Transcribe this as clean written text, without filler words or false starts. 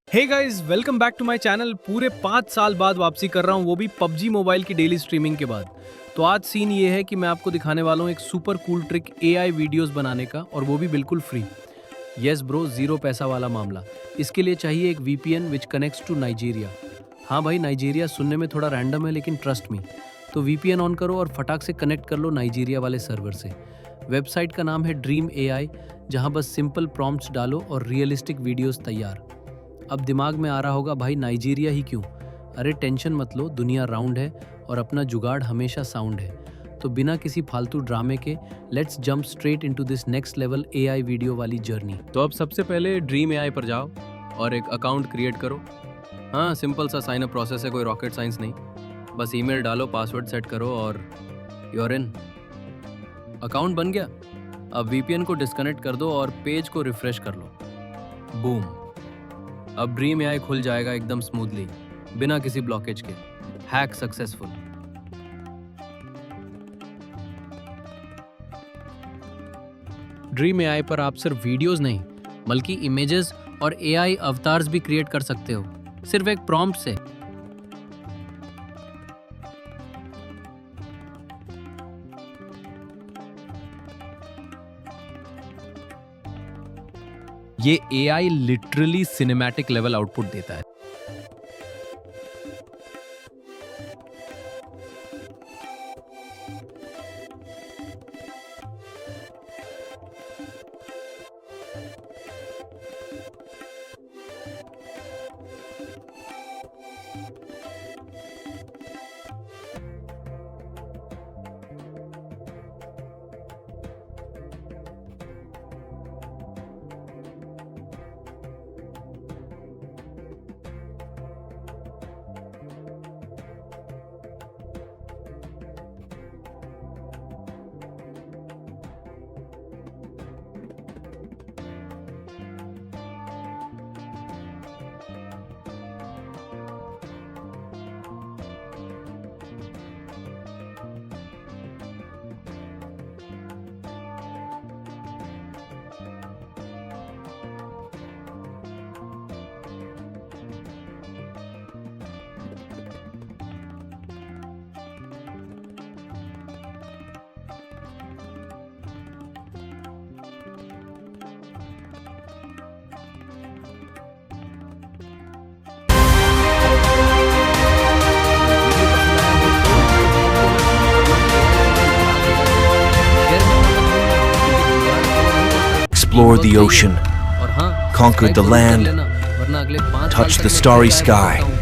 Hey guys, welcome back to my channel. पूरे 5 साल बाद वापसी कर रहा हूँ, वो भी PUBG मोबाइल की डेली स्ट्रीमिंग के बाद। तो आज सीन ये है कि मैं आपको दिखाने वाला हूँ एक super cool trick AI videos बनाने का, और वो भी बिल्कुल फ्री। यस ब्रो, जीरो पैसा वाला मामला। इसके लिए चाहिए एक VPN which connects to Nigeria. हाँ भाई, नाइजीरिया सुनने में थोड़ा रैंडम है, लेकिन ट्रस्ट मी। तो VPN ऑन करो और फटाक से कनेक्ट कर लो नाइजीरिया वाले सर्वर से। वेबसाइट का नाम है ड्रीम AI, जहाँ बस सिंपल प्रॉम्प्ट्स डालो और रियलिस्टिक वीडियोस तैयार। अब दिमाग में आ रहा होगा, भाई नाइजीरिया ही क्यों? अरे टेंशन मत लो, दुनिया राउंड है और अपना जुगाड़ हमेशा साउंड है। तो बिना किसी फालतू ड्रामे के let's jump straight into this next level AI video वाली जर्नी। तो अब सबसे पहले ड्रीम AI पर जाओ और एक अकाउंट क्रिएट करो। हाँ, सिंपल सा साइन अप प्रोसेस है, कोई रॉकेट साइंस नहीं। बस ईमेल डालो, पासवर्ड सेट करो और यूर इन। अकाउंट बन गया। अब VPN को डिस्कनेक्ट कर दो और पेज को रिफ्रेश कर लो। बूम, अब ड्रीम AI खुल जाएगा एकदम स्मूथली, बिना किसी ब्लॉकेज के। Hack successful. ड्रीम AI पर आप सिर्फ वीडियोस नहीं, बल्कि इमेजेस और AI अवतार्स भी क्रिएट कर सकते हो, सिर्फ एक प्रॉम्प्ट से। ये AI literally cinematic level output देता है। Explore the ocean, conquer the land, touch the starry sky.